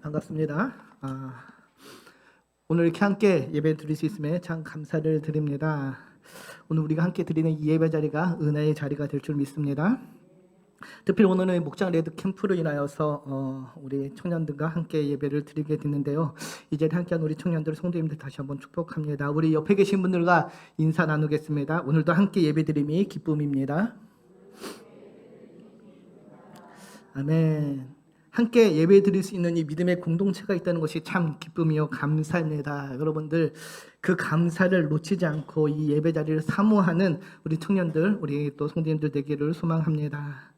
반갑습니다. 오늘 이렇게 함께 예배 드릴 수 있음에 참 감사를 드립니다. 오늘 우리가 함께 드리는 이 예배 자리가 은혜의 자리가 될 줄 믿습니다. 특별히 오늘은 목장 레드 캠프로 인하여서 우리 청년들과 함께 예배를 드리게 됐는데요. 이 자리에 함께한 우리 청년들, 성도님들 다시 한번 축복합니다. 우리 옆에 계신 분들과 인사 나누겠습니다. 오늘도 함께 예배 드림이 기쁨입니다. 아멘. 함께 예배 드릴 수 있는 이 믿음의 공동체가 있다는 것이 참 기쁨이요 감사입니다. 여러분들 그 감사를 놓치지 않고 이 예배 자리를 사모하는 우리 청년들, 우리 또 성도님들 되기를 소망합니다.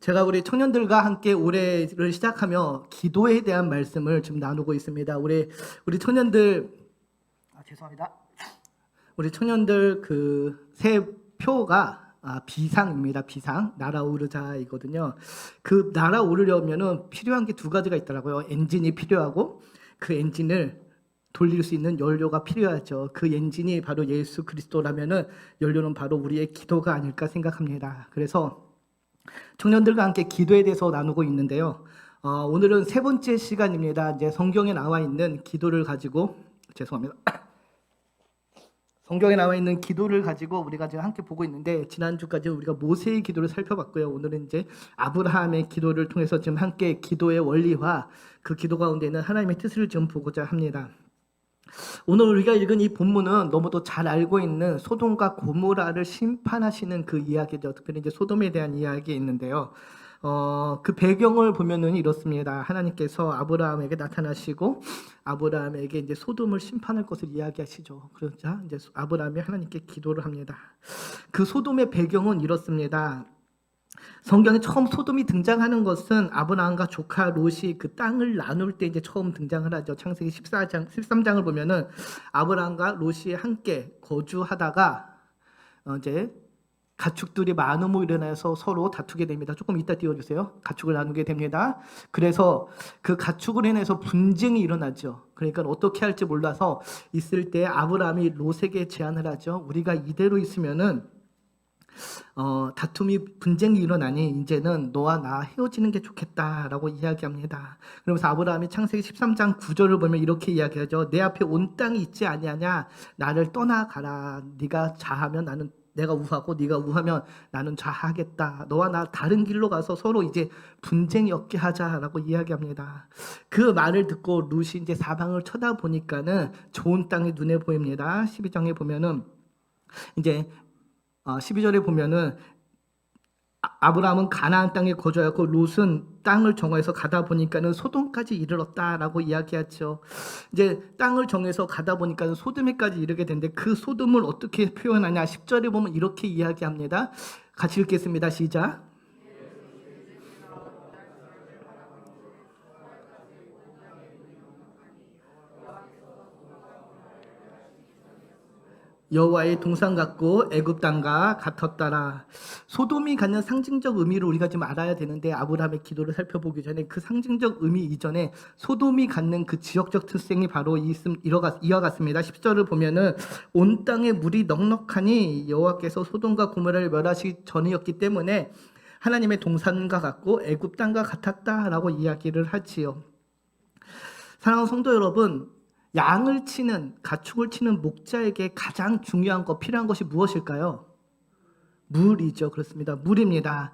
제가 우리 청년들과 함께 올해를 시작하며 기도에 대한 말씀을 지금 나누고 있습니다. 우리 청년들 죄송합니다. 우리 청년들 그 새 표가 비상입니다. 비상 날아오르자이거든요. 그 날아오르려면은 필요한 게 두 가지가 있더라고요. 엔진이 필요하고 그 엔진을 돌릴 수 있는 연료가 필요하죠. 그 엔진이 바로 예수 그리스도라면은 연료는 바로 우리의 기도가 아닐까 생각합니다. 그래서 청년들과 함께 기도에 대해서 나누고 있는데요. 오늘은 세 번째 시간입니다. 이제 성경에 나와 있는 기도를 가지고 성경에 나와 있는 기도를 가지고 우리가 지금 함께 보고 있는데, 지난주까지 우리가 모세의 기도를 살펴봤고요. 오늘은 이제 아브라함의 기도를 통해서 지금 함께 기도의 원리와 그 기도 가운데 있는 하나님의 뜻을 좀 보고자 합니다. 오늘 우리가 읽은 이 본문은 너무도 잘 알고 있는 소돔과 고모라를 심판하시는 그 이야기죠. 특별히 이제 소돔에 대한 이야기 있는데요. 그 배경을 보면은 이렇습니다. 하나님께서 아브라함에게 나타나시고 아브라함에게 이제 소돔을 심판할 것을 이야기하시죠. 그러자 이제 아브라함이 하나님께 기도를 합니다. 그 소돔의 배경은 이렇습니다. 성경에 처음 소돔이 등장하는 것은 아브라함과 조카 롯이 그 땅을 나눌 때 이제 처음 등장을 하죠. 창세기 13장을 보면은 아브라함과 롯이 함께 거주하다가 이제 가축들이 많음으로 일어나서 서로 다투게 됩니다. 조금 이따 띄워주세요. 가축을 나누게 됩니다. 그래서 그 가축으로 인해서 분쟁이 일어나죠. 그러니까 어떻게 할지 몰라서 있을 때 아브라함이 롯에게 제안을 하죠. 우리가 이대로 있으면은 분쟁이 일어나니 이제는 너와 나 헤어지는 게 좋겠다라고 이야기합니다. 그러면서 아브라함이 창세기 13장 9절을 보면 이렇게 이야기하죠. 내 앞에 온 땅이 있지 아니하냐? 나를 떠나가라. 네가 자하면 내가 우하고 네가 우하면 나는 좌하겠다. 너와 나 다른 길로 가서 서로 이제 분쟁이 없게 하자라고 이야기합니다. 그 말을 듣고 룻이 이제 사방을 쳐다보니까는 좋은 땅이 눈에 보입니다. 12장에 보면은 이제 12절에 보면은 아브라함은 가나안 땅에 거주하였고 롯은 땅을 정해서 가다 보니까는 소돔까지 이르렀다라고 이야기하죠. 이제 땅을 정해서 가다 보니까는 소돔에까지 이르게 되는데 그 소돔을 어떻게 표현하냐? 10절에 보면 이렇게 이야기합니다. 같이 읽겠습니다. 시작. 여호와의 동산 같고 애굽 땅과 같았더라. 소돔이 갖는 상징적 의미를 우리가 좀 알아야 되는데, 아브라함의 기도를 살펴보기 전에 그 상징적 의미 이전에 소돔이 갖는 그 지역적 특성이 바로 이와 같습니다. 10절을 보면은 온 땅에 물이 넉넉하니 여호와께서 소돔과 고모라를 멸하시기 전이었기 때문에 하나님의 동산과 같고 애굽 땅과 같았다라고 이야기를 하지요. 사랑하는 성도 여러분, 가축을 치는 목자에게 가장 중요한 필요한 것이 무엇일까요? 물이죠. 그렇습니다. 물입니다.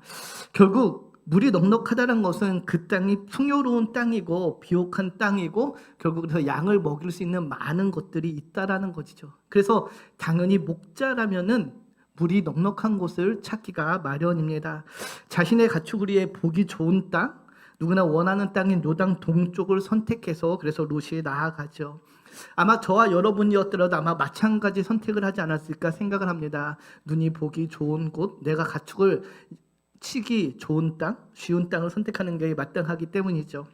결국 물이 넉넉하다는 것은 그 땅이 풍요로운 땅이고 비옥한 땅이고 결국 그래서 양을 먹일 수 있는 많은 것들이 있다라는 것이죠. 그래서 당연히 목자라면은 물이 넉넉한 곳을 찾기가 마련입니다. 자신의 가축을 위해 보기 좋은 땅, 누구나 원하는 땅인 요단 동쪽을 선택해서 그래서 롯이 나아가죠. 아마 저와 여러분이었더라도 아마 마찬가지 선택을 하지 않았을까 생각을 합니다. 눈이 보기 좋은 곳, 내가 가축을 치기 좋은 땅, 쉬운 땅을 선택하는 게 마땅하기 때문이죠.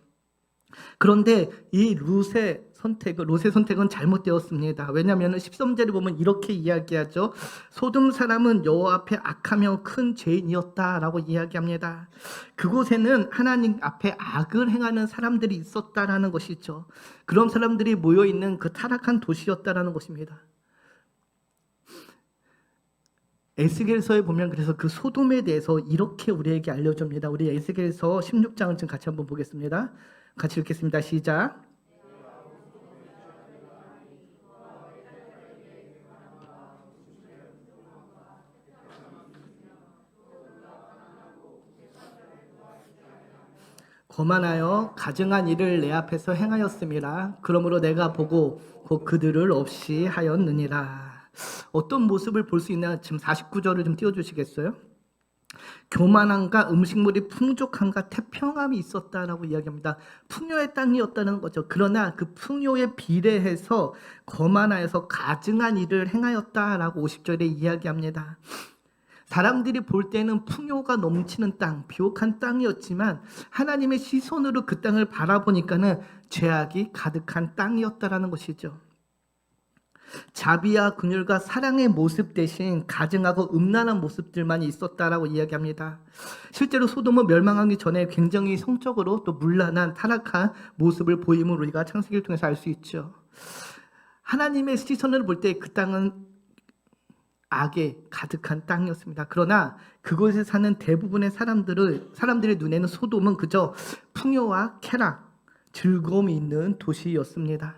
그런데 이 롯의 선택은 잘못되었습니다. 왜냐하면 13절에 보면 이렇게 이야기하죠. 소돔 사람은 여호와 앞에 악하며 큰 죄인이었다라고 이야기합니다. 그곳에는 하나님 앞에 악을 행하는 사람들이 있었다라는 것이죠. 그런 사람들이 모여있는 그 타락한 도시였다라는 것입니다. 에스겔서에 보면 그래서 그 소돔에 대해서 이렇게 우리에게 알려줍니다. 우리 에스겔서 16장을 지금 같이 한번 보겠습니다. 같이 읽겠습니다. 시작. 거만하여 가증한 일을 내 앞에서 행하였음이라. 그러므로 내가 보고 곧 그들을 없이 하였느니라. 어떤 모습을 볼 수 있나? 지금 49절을 좀 띄워주시겠어요? 교만함과 음식물이 풍족함과 태평함이 있었다라고 이야기합니다. 풍요의 땅이었다는 거죠. 그러나 그 풍요에 비례해서 거만하여서 가증한 일을 행하였다라고 50절에 이야기합니다. 사람들이 볼 때는 풍요가 넘치는 땅, 비옥한 땅이었지만 하나님의 시선으로 그 땅을 바라보니까는 죄악이 가득한 땅이었다라는 것이죠. 자비와 긍휼과 사랑의 모습 대신 가증하고 음란한 모습들만 있었다라고 이야기합니다. 실제로 소돔은 멸망하기 전에 굉장히 성적으로 또 문란한 타락한 모습을 보임을 우리가 창세기를 통해서 알 수 있죠. 하나님의 시선을 볼 때 그 땅은 악에 가득한 땅이었습니다. 그러나 그곳에 사는 대부분의 사람들의 눈에는 소돔은 그저 풍요와 쾌락, 즐거움이 있는 도시였습니다.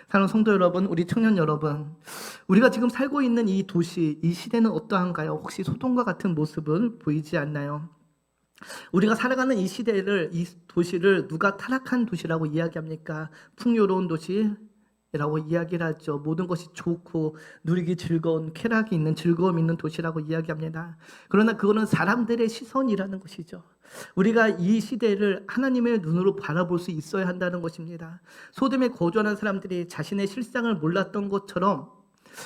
사랑하는 성도 여러분, 우리 청년 여러분, 우리가 지금 살고 있는 이 도시, 이 시대는 어떠한가요? 혹시 소돔과 같은 모습을 보이지 않나요? 우리가 살아가는 이 시대를, 이 도시를 누가 타락한 도시라고 이야기합니까? 풍요로운 도시라고 이야기를 하죠. 모든 것이 좋고 누리기 즐거운, 쾌락이 있는, 즐거움 있는 도시라고 이야기합니다. 그러나 그거는 사람들의 시선이라는 것이죠. 우리가 이 시대를 하나님의 눈으로 바라볼 수 있어야 한다는 것입니다. 소돔에 거주하는 사람들이 자신의 실상을 몰랐던 것처럼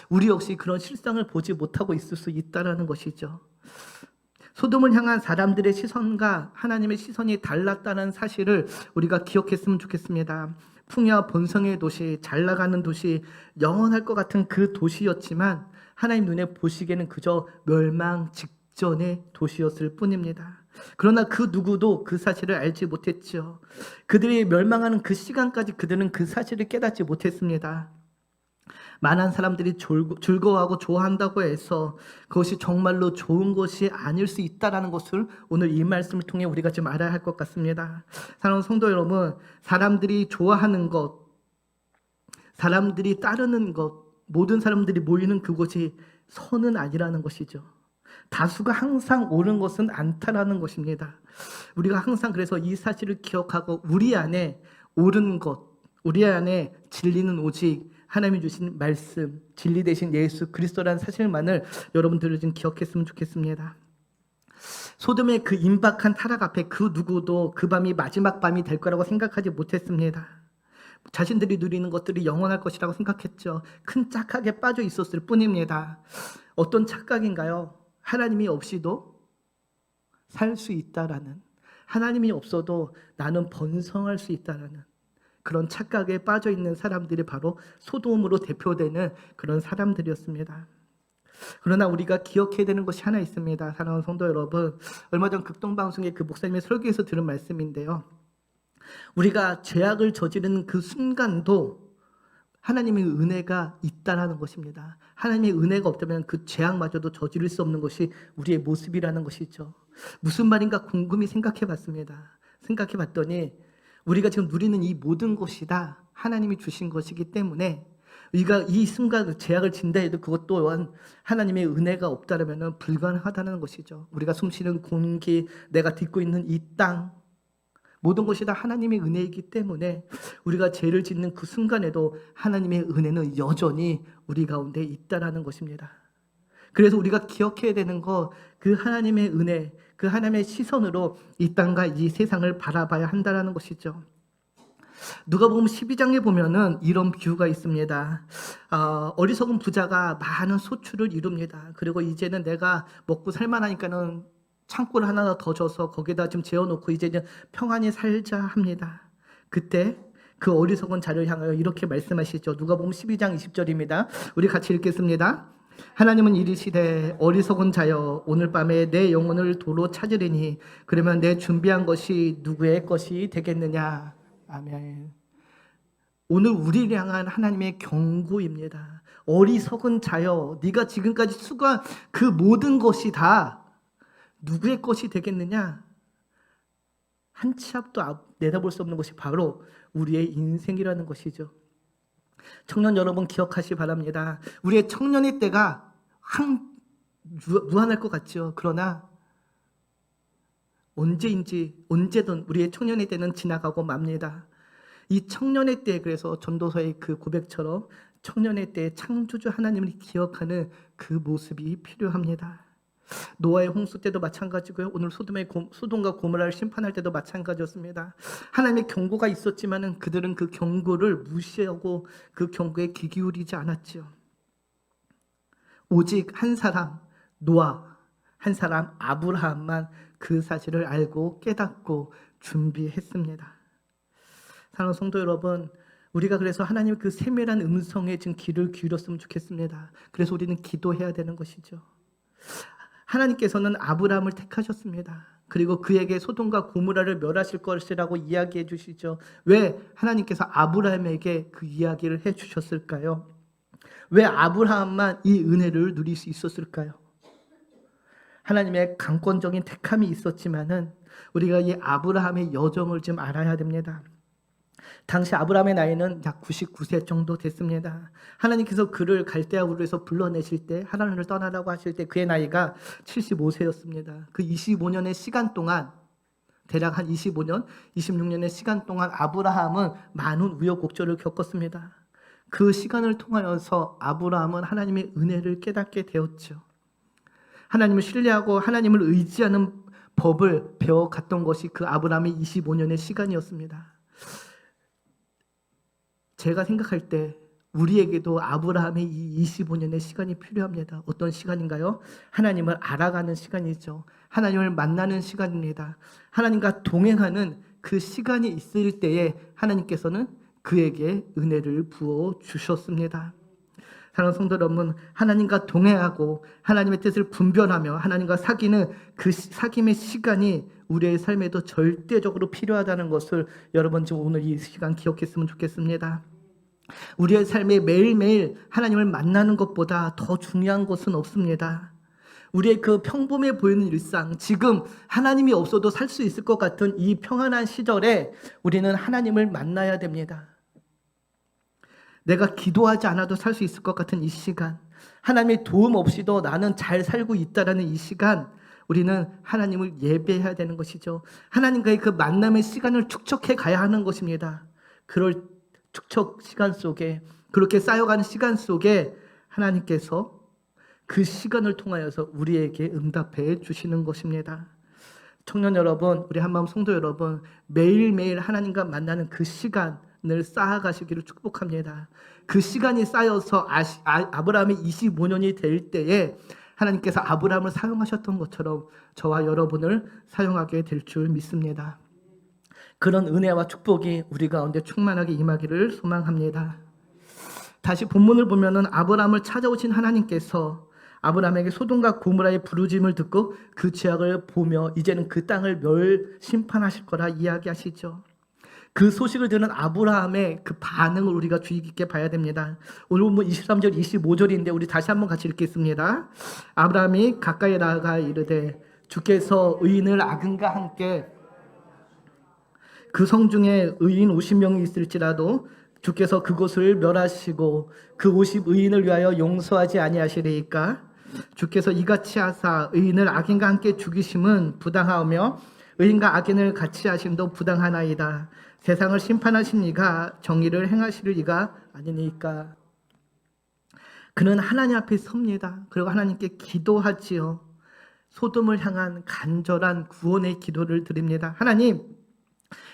우리 역시 그런 실상을 보지 못하고 있을 수 있다는 것이죠. 소돔을 향한 사람들의 시선과 하나님의 시선이 달랐다는 사실을 우리가 기억했으면 좋겠습니다. 풍요와 번성의 도시, 잘나가는 도시, 영원할 것 같은 그 도시였지만 하나님 눈에 보시기에는 그저 멸망 직전의 도시였을 뿐입니다. 그러나 그 누구도 그 사실을 알지 못했죠. 그들이 멸망하는 그 시간까지 그들은 그 사실을 깨닫지 못했습니다. 많은 사람들이 즐거워하고 좋아한다고 해서 그것이 정말로 좋은 것이 아닐 수 있다는 것을 오늘 이 말씀을 통해 우리가 좀 알아야 할 것 같습니다. 사랑하는 성도 여러분, 사람들이 좋아하는 것, 사람들이 따르는 것, 모든 사람들이 모이는 그곳이 선은 아니라는 것이죠. 다수가 항상 옳은 것은 않다라는 것입니다. 우리가 항상 그래서 이 사실을 기억하고 우리 안에 옳은 것, 우리 안에 진리는 오직 하나님이 주신 말씀, 진리 되신 예수 그리스도라는 사실만을 여러분들을 좀 기억했으면 좋겠습니다. 소돔의 그 임박한 타락 앞에 그 누구도 그 밤이 마지막 밤이 될 거라고 생각하지 못했습니다. 자신들이 누리는 것들이 영원할 것이라고 생각했죠. 큰 착각에 빠져 있었을 뿐입니다. 어떤 착각인가요? 하나님이 없이도 살 수 있다라는, 하나님이 없어도 나는 번성할 수 있다라는 그런 착각에 빠져 있는 사람들이 바로 소돔으로 대표되는 그런 사람들이었습니다. 그러나 우리가 기억해야 되는 것이 하나 있습니다. 사랑하는 성도 여러분, 얼마 전 극동방송의 그 목사님의 설교에서 들은 말씀인데요. 우리가 죄악을 저지르는 그 순간도 하나님의 은혜가 있다라는 것입니다. 하나님의 은혜가 없다면 그 죄악마저도 저지를 수 없는 것이 우리의 모습이라는 것이죠. 무슨 말인가 곰곰이 생각해 봤습니다. 생각해 봤더니 우리가 지금 누리는 이 모든 것이 다 하나님이 주신 것이기 때문에 우리가 이 순간 죄악을 진다 해도 그것 또한 하나님의 은혜가 없다면 불가능하다는 것이죠. 우리가 숨쉬는 공기, 내가 딛고 있는 이 땅, 모든 것이 다 하나님의 은혜이기 때문에 우리가 죄를 짓는 그 순간에도 하나님의 은혜는 여전히 우리 가운데 있다라는 것입니다. 그래서 우리가 기억해야 되는 거, 그 하나님의 은혜, 그 하나님의 시선으로 이 땅과 이 세상을 바라봐야 한다라는 것이죠. 누가복음 12장에 보면은 이런 비유가 있습니다. 어리석은 부자가 많은 소출을 이룹니다. 그리고 이제는 내가 먹고 살만하니까는 창고를 하나 더 져서 거기다 좀 재워놓고 이제는 평안히 살자 합니다. 그때 그 어리석은 자를 향하여 이렇게 말씀하시죠. 누가복음 12장 20절입니다. 우리 같이 읽겠습니다. 하나님은 이르시되 어리석은 자여 오늘 밤에 내 영혼을 도로 찾으리니 그러면 내 준비한 것이 누구의 것이 되겠느냐. 아멘. 오늘 우리를 향한 하나님의 경고입니다. 어리석은 자여, 네가 지금까지 수고한 그 모든 것이 다 누구의 것이 되겠느냐? 한 치 앞도 내다볼 수 없는 것이 바로 우리의 인생이라는 것이죠. 청년 여러분 기억하시 바랍니다. 우리의 청년의 때가 무한할 것 같죠. 그러나 언제든 우리의 청년의 때는 지나가고 맙니다. 이 청년의 때, 그래서 전도서의 그 고백처럼 청년의 때 창조주 하나님을 기억하는 그 모습이 필요합니다. 노아의 홍수 때도 마찬가지고요. 오늘 소돔과 고모라를 심판할 때도 마찬가지였습니다. 하나님의 경고가 있었지만은 그들은 그 경고를 무시하고 그 경고에 귀 기울이지 않았지요. 오직 한 사람 노아, 한 사람 아브라함만 그 사실을 알고 깨닫고 준비했습니다. 사랑하는 성도 여러분, 우리가 그래서 하나님의 그 세밀한 음성에 지금 귀를 기울였으면 좋겠습니다. 그래서 우리는 기도해야 되는 것이죠. 하나님께서는 아브라함을 택하셨습니다. 그리고 그에게 소돔과 고모라를 멸하실 것이라고 이야기해 주시죠. 왜 하나님께서 아브라함에게 그 이야기를 해 주셨을까요? 왜 아브라함만 이 은혜를 누릴 수 있었을까요? 하나님의 강권적인 택함이 있었지만은 우리가 이 아브라함의 여정을 좀 알아야 됩니다. 당시 아브라함의 나이는 약 99세 정도 됐습니다. 하나님께서 그를 갈대아 우르에서 불러내실 때, 하나님을 떠나라고 하실 때 그의 나이가 75세였습니다. 그 25년의 시간 동안, 대략 한 25년, 26년의 시간 동안 아브라함은 많은 우여곡절을 겪었습니다. 그 시간을 통하여서 아브라함은 하나님의 은혜를 깨닫게 되었죠. 하나님을 신뢰하고 하나님을 의지하는 법을 배워갔던 것이 그 아브라함의 25년의 시간이었습니다. 제가 생각할 때 우리에게도 아브라함의 이 25년의 시간이 필요합니다. 어떤 시간인가요? 하나님을 알아가는 시간이죠. 하나님을 만나는 시간입니다. 하나님과 동행하는 그 시간이 있을 때에 하나님께서는 그에게 은혜를 부어 주셨습니다. 사랑하는 성도 여러분, 하나님과 동행하고 하나님의 뜻을 분별하며 하나님과 사귀는 그 사귐의 시간이 우리의 삶에도 절대적으로 필요하다는 것을 여러분 지금 오늘 이 시간 기억했으면 좋겠습니다. 우리의 삶에 매일매일 하나님을 만나는 것보다 더 중요한 것은 없습니다. 우리의 그 평범해 보이는 일상, 지금 하나님이 없어도 살 수 있을 것 같은 이 평안한 시절에 우리는 하나님을 만나야 됩니다. 내가 기도하지 않아도 살 수 있을 것 같은 이 시간, 하나님의 도움 없이도 나는 잘 살고 있다라는 이 시간, 우리는 하나님을 예배해야 되는 것이죠. 하나님과의 그 만남의 시간을 축적해 가야 하는 것입니다. 그럴 축적 시간 속에, 그렇게 쌓여가는 시간 속에 하나님께서 그 시간을 통하여서 우리에게 응답해 주시는 것입니다. 청년 여러분, 우리 한마음 성도 여러분, 매일매일 하나님과 만나는 그 시간을 쌓아가시기를 축복합니다. 그 시간이 쌓여서 아브라함의 25년이 될 때에 하나님께서 아브라함을 사용하셨던 것처럼 저와 여러분을 사용하게 될 줄 믿습니다. 그런 은혜와 축복이 우리 가운데 충만하게 임하기를 소망합니다. 다시 본문을 보면은 아브라함을 찾아오신 하나님께서 아브라함에게 소돔과 고모라의 부르짖음을 듣고 그 죄악을 보며 이제는 그 땅을 심판하실 거라 이야기하시죠. 그 소식을 들은 아브라함의 그 반응을 우리가 주의 깊게 봐야 됩니다. 오늘 본문 23절 25절인데 우리 다시 한번 같이 읽겠습니다. 아브라함이 가까이 나아가 이르되 주께서 의인을 악인과 함께 그 성중에 의인 50명이 있을지라도 주께서 그곳을 멸하시고 그 50의인을 위하여 용서하지 아니하시리이까? 주께서 이같이 하사 의인을 악인과 함께 죽이심은 부당하며 의인과 악인을 같이 하심도 부당하나이다. 세상을 심판하신 이가 정의를 행하시를 이가 아니니까. 그는 하나님 앞에 섭니다. 그리고 하나님께 기도하지요. 소돔을 향한 간절한 구원의 기도를 드립니다. 하나님,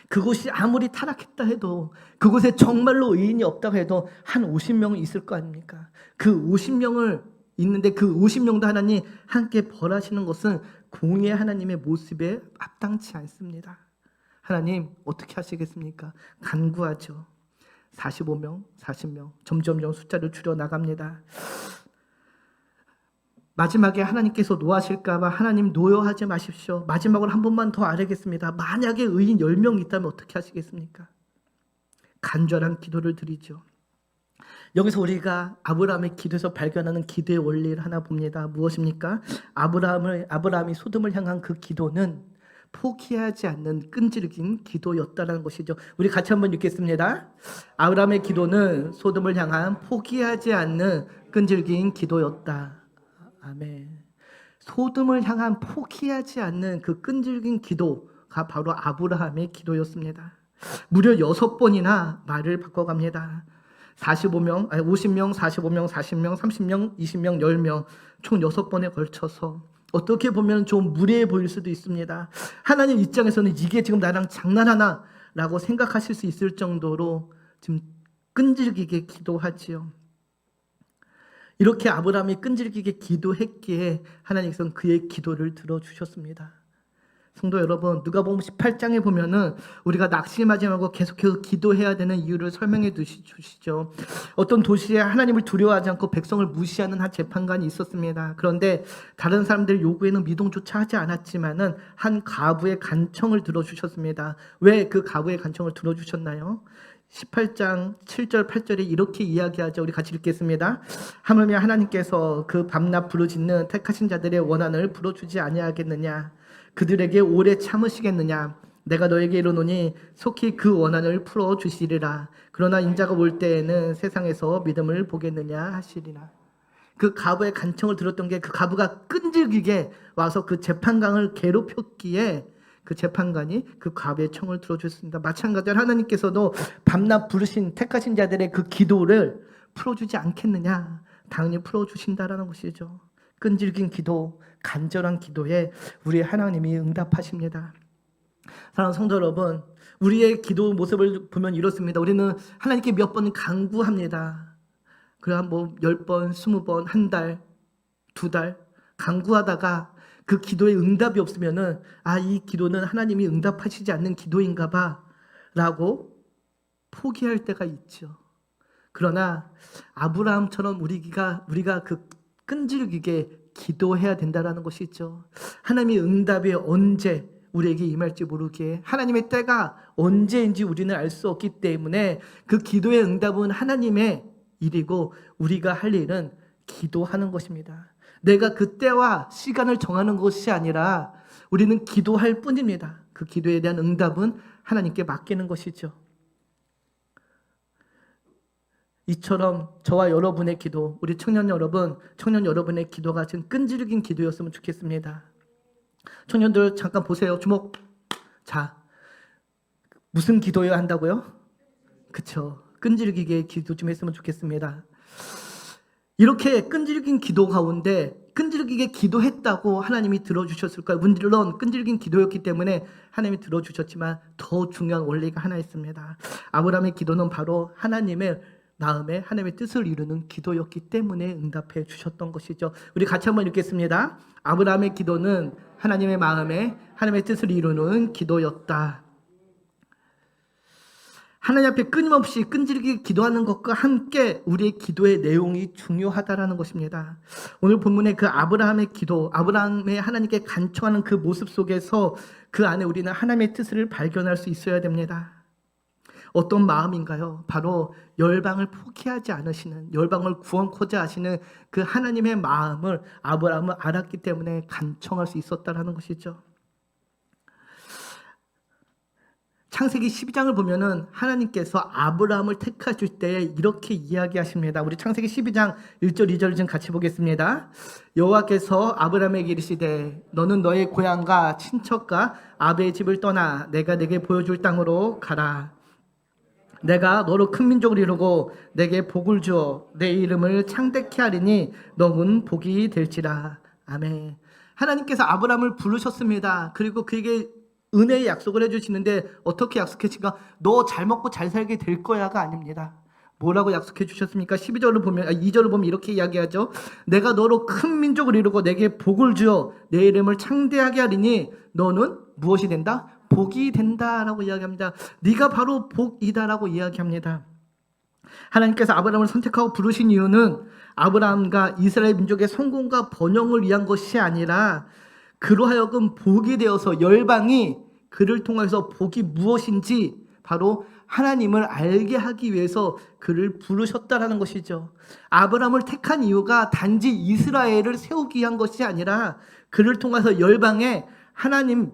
그곳이 아무리 타락했다 해도, 그곳에 정말로 의인이 없다고 해도 한 50명은 있을 거 아닙니까? 그 50명을 있는데 그 50명도 하나님 함께 벌하시는 것은 공의 하나님의 모습에 합당치 않습니다. 하나님 어떻게 하시겠습니까? 간구하죠. 45명, 40명 점점 숫자를 줄여 나갑니다. 마지막에 하나님께서 노하실까 봐 하나님 노여하지 마십시오. 마지막으로 한 번만 더 아뢰겠습니다. 만약에 의인 10명 있다면 어떻게 하시겠습니까? 간절한 기도를 드리죠. 여기서 우리가 아브라함의 기도에서 발견하는 기도의 원리를 하나 봅니다. 무엇입니까? 아브라함이 소돔을 향한 그 기도는 포기하지 않는 끈질긴 기도였다는 것이죠. 우리 같이 한번 읽겠습니다. 아브라함의 기도는 소돔을 향한 포기하지 않는 끈질긴 기도였다. 아멘. 소돔을 향한 포기하지 않는 그 끈질긴 기도가 바로 아브라함의 기도였습니다. 무려 6번이나 말을 바꿔갑니다. 50명, 45명, 40명, 30명, 20명, 10명 총 6번에 걸쳐서 어떻게 보면 좀 무례해 보일 수도 있습니다. 하나님 입장에서는 이게 지금 나랑 장난하나? 라고 생각하실 수 있을 정도로 지금 끈질기게 기도하지요. 이렇게 아브라함이 끈질기게 기도했기에 하나님께서는 그의 기도를 들어주셨습니다. 성도 여러분, 누가복음 18장에 보면은 우리가 낙심하지 말고 계속해서 기도해야 되는 이유를 설명해 주시죠. 어떤 도시에 하나님을 두려워하지 않고 백성을 무시하는 한 재판관이 있었습니다. 그런데 다른 사람들의 요구에는 미동조차 하지 않았지만은 한 과부의 간청을 들어주셨습니다. 왜 그 과부의 간청을 들어주셨나요? 18장 7절 8절에 이렇게 이야기하죠. 우리 같이 읽겠습니다. 하물며 하나님께서 그 밤낮 부르짖는 택하신 자들의 원한을 풀어주지 아니하겠느냐? 그들에게 오래 참으시겠느냐? 내가 너에게 이르노니 속히 그 원한을 풀어주시리라. 그러나 인자가 올 때에는 세상에서 믿음을 보겠느냐 하시리라. 그 과부의 간청을 들었던 게 그 과부가 끈질기게 와서 그 재판관을 괴롭혔기에 그 재판관이 그 과부의 청을 들어줬습니다. 마찬가지로 하나님께서도 밤낮 부르신 택하신 자들의 그 기도를 풀어주지 않겠느냐? 당연히 풀어주신다라는 것이죠. 끈질긴 기도, 간절한 기도에 우리 하나님이 응답하십니다. 사랑하는 성도 여러분, 우리의 기도 모습을 보면 이렇습니다. 우리는 하나님께 몇 번 간구합니다. 그래 뭐 10번, 20번, 한 달, 2달 간구하다가 그 기도에 응답이 없으면은 이 기도는 하나님이 응답하시지 않는 기도인가 봐 라고 포기할 때가 있죠. 그러나 아브라함처럼 우리가 그 끈질기게 기도해야 된다는 것이 있죠. 하나님의 응답이 언제 우리에게 임할지 모르게 하나님의 때가 언제인지 우리는 알 수 없기 때문에 그 기도의 응답은 하나님의 일이고 우리가 할 일은 기도하는 것입니다. 내가 그 때와 시간을 정하는 것이 아니라 우리는 기도할 뿐입니다. 그 기도에 대한 응답은 하나님께 맡기는 것이죠. 이처럼 저와 여러분의 기도, 우리 청년 여러분의 기도가 지금 끈질긴 기도였으면 좋겠습니다. 청년들 잠깐 보세요. 주목. 자, 무슨 기도여야 한다고요? 그쵸. 끈질기게 기도 좀 했으면 좋겠습니다. 이렇게 끈질긴 기도 가운데 끈질기게 기도했다고 하나님이 들어주셨을까요? 물론 끈질긴 기도였기 때문에 하나님이 들어주셨지만 더 중요한 원리가 하나 있습니다. 아브라함의 기도는 바로 하나님의 마음에 하나님의 뜻을 이루는 기도였기 때문에 응답해 주셨던 것이죠. 우리 같이 한번 읽겠습니다. 아브라함의 기도는 하나님의 마음에 하나님의 뜻을 이루는 기도였다. 하나님 앞에 끊임없이 끈질기게 기도하는 것과 함께 우리의 기도의 내용이 중요하다라는 것입니다. 오늘 본문의 그 아브라함의 기도, 아브라함의 하나님께 간청하는 그 모습 속에서 그 안에 우리는 하나님의 뜻을 발견할 수 있어야 됩니다. 어떤 마음인가요? 바로 열방을 포기하지 않으시는, 열방을 구원코자 하시는 그 하나님의 마음을 아브라함은 알았기 때문에 간청할 수 있었다라는 것이죠. 창세기 12장을 보면은 하나님께서 아브라함을 택하실 때 이렇게 이야기하십니다. 우리 창세기 12장 1절 2절 좀 같이 보겠습니다. 여호와께서 아브라함에게 이르시되 너는 너의 고향과 친척과 아베의 집을 떠나 내가 내게 보여줄 땅으로 가라. 내가 너로 큰 민족을 이루고 내게 복을 주어 내 이름을 창대케 하리니 너는 복이 될지라. 아멘. 하나님께서 아브라함을 부르셨습니다. 그리고 그에게 은혜의 약속을 해주시는데 어떻게 약속하신가? 너 잘 먹고 잘 살게 될 거야가 아닙니다. 뭐라고 약속해 주셨습니까? 2절을 보면 이렇게 이야기하죠. 내가 너로 큰 민족을 이루고 내게 복을 주어 내 이름을 창대하게 하리니 너는 무엇이 된다? 복이 된다라고 이야기합니다. 네가 바로 복이다라고 이야기합니다. 하나님께서 아브라함을 선택하고 부르신 이유는 아브라함과 이스라엘 민족의 성공과 번영을 위한 것이 아니라 그로 하여금 복이 되어서 열방이 그를 통해서 복이 무엇인지 바로 하나님을 알게 하기 위해서 그를 부르셨다라는 것이죠. 아브라함을 택한 이유가 단지 이스라엘을 세우기 위한 것이 아니라 그를 통해서 열방에 하나님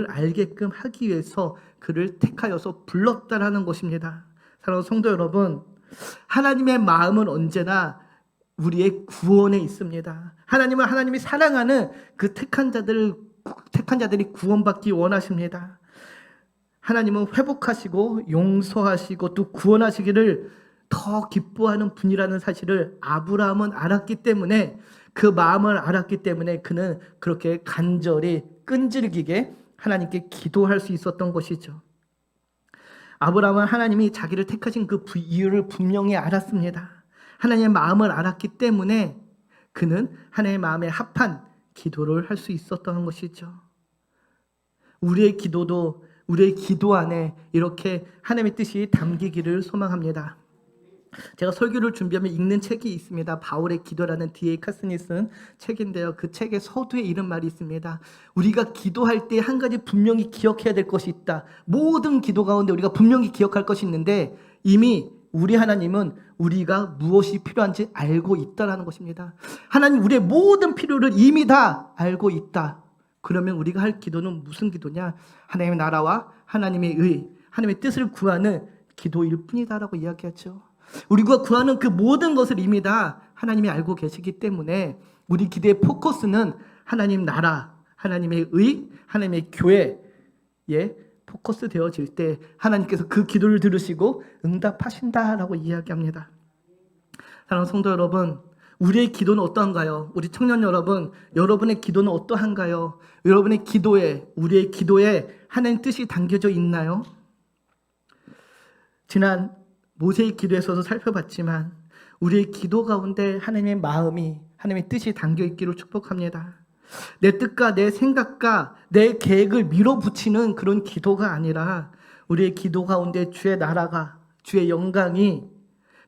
알게끔 하기 위해서 그를 택하여서 불렀다라는 것입니다. 사랑하는 성도 여러분, 하나님의 마음은 언제나 우리의 구원에 있습니다. 하나님은 하나님이 사랑하는 그 택한 자들이 구원받기 원하십니다. 하나님은 회복하시고 용서하시고 또 구원하시기를 더 기뻐하는 분이라는 사실을 아브라함은 알았기 때문에, 그 마음을 알았기 때문에 그는 그렇게 간절히 끈질기게 하나님께 기도할 수 있었던 것이죠. 아브라함은 하나님이 자기를 택하신 그 이유를 분명히 알았습니다. 하나님의 마음을 알았기 때문에 그는 하나님의 마음에 합한 기도를 할 수 있었던 것이죠. 우리의 기도 안에 이렇게 하나님의 뜻이 담기기를 소망합니다. 제가 설교를 준비하면 읽는 책이 있습니다. 바울의 기도라는 D.A. 카슨이 쓴 책인데요. 그 책의 서두에 이런 말이 있습니다. 우리가 기도할 때 한 가지 분명히 기억해야 될 것이 있다. 모든 기도 가운데 우리가 분명히 기억할 것이 있는데, 이미 우리 하나님은 우리가 무엇이 필요한지 알고 있다라는 것입니다. 하나님 우리의 모든 필요를 이미 다 알고 있다. 그러면 우리가 할 기도는 무슨 기도냐? 하나님의 나라와 하나님의 의, 하나님의 뜻을 구하는 기도일 뿐이다라고 이야기하죠. 우리가 구하는 그 모든 것을 이미 다 하나님이 알고 계시기 때문에 우리 기도의 포커스는 하나님 나라, 하나님의 의, 하나님의 교회에 포커스 되어질 때 하나님께서 그 기도를 들으시고 응답하신다라고 이야기합니다. 사랑하는 성도 여러분, 우리의 기도는 어떠한가요? 우리 청년 여러분, 여러분의 기도는 어떠한가요? 여러분의 기도에, 우리의 기도에 하나님 뜻이 담겨져 있나요? 지난 모세의 기도에서도 살펴봤지만 우리의 기도 가운데 하나님의 마음이, 하나님의 뜻이 담겨 있기를 축복합니다. 내 뜻과 내 생각과 내 계획을 밀어붙이는 그런 기도가 아니라 우리의 기도 가운데 주의 나라가, 주의 영광이,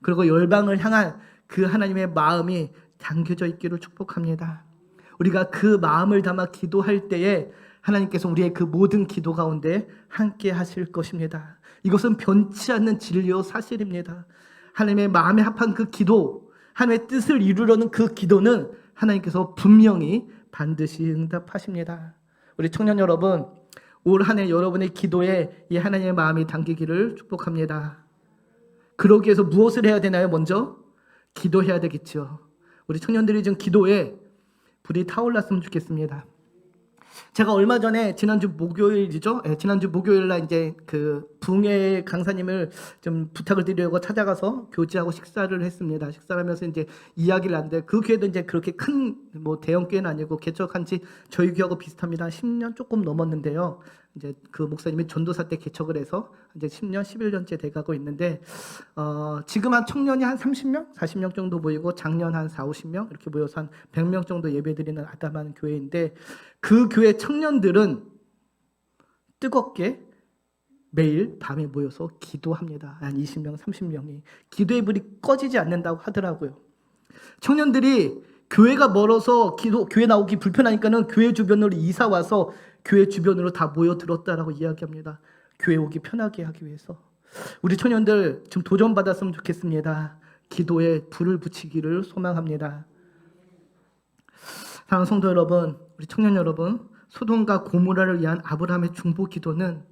그리고 열방을 향한 그 하나님의 마음이 담겨져 있기를 축복합니다. 우리가 그 마음을 담아 기도할 때에 하나님께서 우리의 그 모든 기도 가운데 함께 하실 것입니다. 이것은 변치 않는 진리요 사실입니다. 하나님의 마음에 합한 그 기도, 하나님의 뜻을 이루려는 그 기도는 하나님께서 분명히 반드시 응답하십니다. 우리 청년 여러분, 올 한 해 여러분의 기도에 이 하나님의 마음이 담기기를 축복합니다. 그러기 위해서 무엇을 해야 되나요? 먼저 기도해야 되겠죠. 우리 청년들이 좀 기도에 불이 타올랐으면 좋겠습니다. 제가 얼마 전에 지난주 목요일이죠. 지난주 목요일 날 이제 그 붕의 강사님을 좀 부탁을 드리려고 찾아가서 교제하고 식사를 했습니다. 식사를 하면서 이제 이야기를 하는데, 그 교회도 이제 그렇게 큰 뭐 대형 교회는 아니고 개척한 지 저희 교회하고 비슷합니다. 10년 조금 넘었는데요. 이제 그 목사님이 전도사 때 개척을 해서 이제 10년, 11년째 돼가고 있는데, 지금 한 청년이 한 30명, 40명 정도 모이고 작년 한 4, 50명 이렇게 모여서 한 100명 정도 예배드리는 아담한 교회인데, 그 교회 청년들은 뜨겁게 매일 밤에 모여서 기도합니다. 한 20명, 30명이. 기도의 불이 꺼지지 않는다고 하더라고요. 청년들이 교회가 멀어서 교회 나오기 불편하니까는 교회 주변으로 이사 와서 교회 주변으로 다 모여들었다라고 이야기합니다. 교회 오기 편하게 하기 위해서. 우리 청년들 좀 도전받았으면 좋겠습니다. 기도에 불을 붙이기를 소망합니다. 사랑하는 성도 여러분, 우리 청년 여러분, 소돔과 고모라를 위한 아브라함의 중보 기도는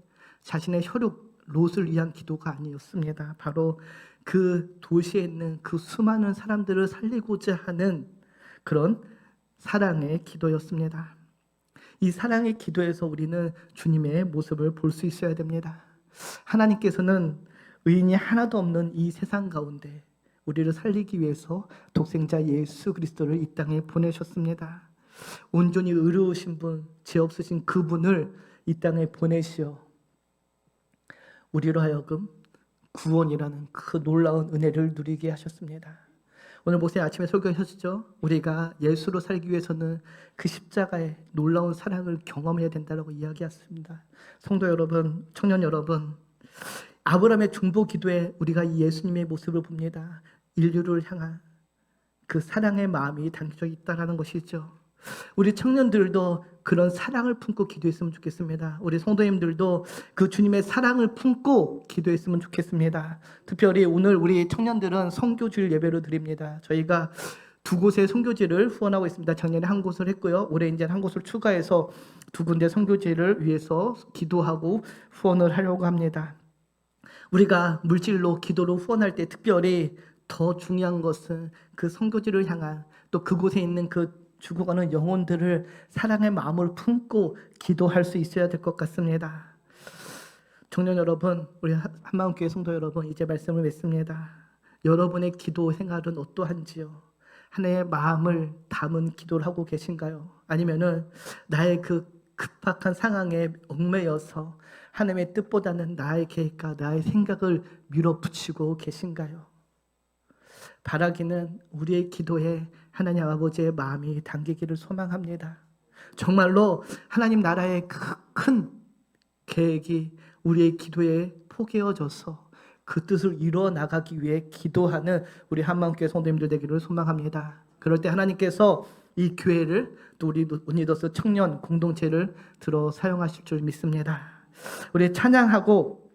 자신의 혈육 롯을 위한 기도가 아니었습니다. 바로 그 도시에 있는 그 수많은 사람들을 살리고자 하는 그런 사랑의 기도였습니다. 이 사랑의 기도에서 우리는 주님의 모습을 볼 수 있어야 됩니다. 하나님께서는 의인이 하나도 없는 이 세상 가운데 우리를 살리기 위해서 독생자 예수 그리스도를 이 땅에 보내셨습니다. 온전히 의로우신 분, 죄 없으신 그분을 이 땅에 보내시어 우리로 하여금 구원이라는 그 놀라운 은혜를 누리게 하셨습니다. 오늘 목사님 아침에 설교하셨죠? 우리가 예수로 살기 위해서는 그 십자가의 놀라운 사랑을 경험해야 된다고 이야기했습니다. 성도 여러분, 청년 여러분, 아브라함의 중보 기도에 우리가 이 예수님의 모습을 봅니다. 인류를 향한 그 사랑의 마음이 담겨져 있다는 것이죠. 우리 청년들도 그런 사랑을 품고 기도했으면 좋겠습니다. 우리 성도님들도 그 주님의 사랑을 품고 기도했으면 좋겠습니다. 특별히 오늘 우리 청년들은 성교주일 예배로 드립니다. 저희가 두 곳의 선교지를 후원하고 있습니다. 작년에 한 곳을 했고요. 올해 이제 한 곳을 추가해서 두 군데 선교지를 위해서 기도하고 후원을 하려고 합니다. 우리가 물질로 기도로 후원할 때 특별히 더 중요한 것은 그 선교지를 향한 또 그곳에 있는 그 죽어가는 영혼들을 사랑의 마음을 품고 기도할 수 있어야 될 것 같습니다. 청년 여러분, 우리 한마음교회 성도 여러분, 이제 말씀을 맺습니다. 여러분의 기도 생활은 어떠한지요? 하나님의 마음을 담은 기도를 하고 계신가요? 아니면은 나의 그 급박한 상황에 얽매여서 하나님의 뜻보다는 나의 계획과 나의 생각을 밀어붙이고 계신가요? 바라기는 우리의 기도에 하나님 아버지의 마음이 담기기를 소망합니다. 정말로 하나님 나라의 그 큰 계획이 우리의 기도에 포개어져서 그 뜻을 이루어 나가기 위해 기도하는 우리 한마음교회 성도님들 되기를 소망합니다. 그럴 때 하나님께서 이 교회를 또 우리 우니더스 청년 공동체를 들어 사용하실 줄 믿습니다. 우리 찬양하고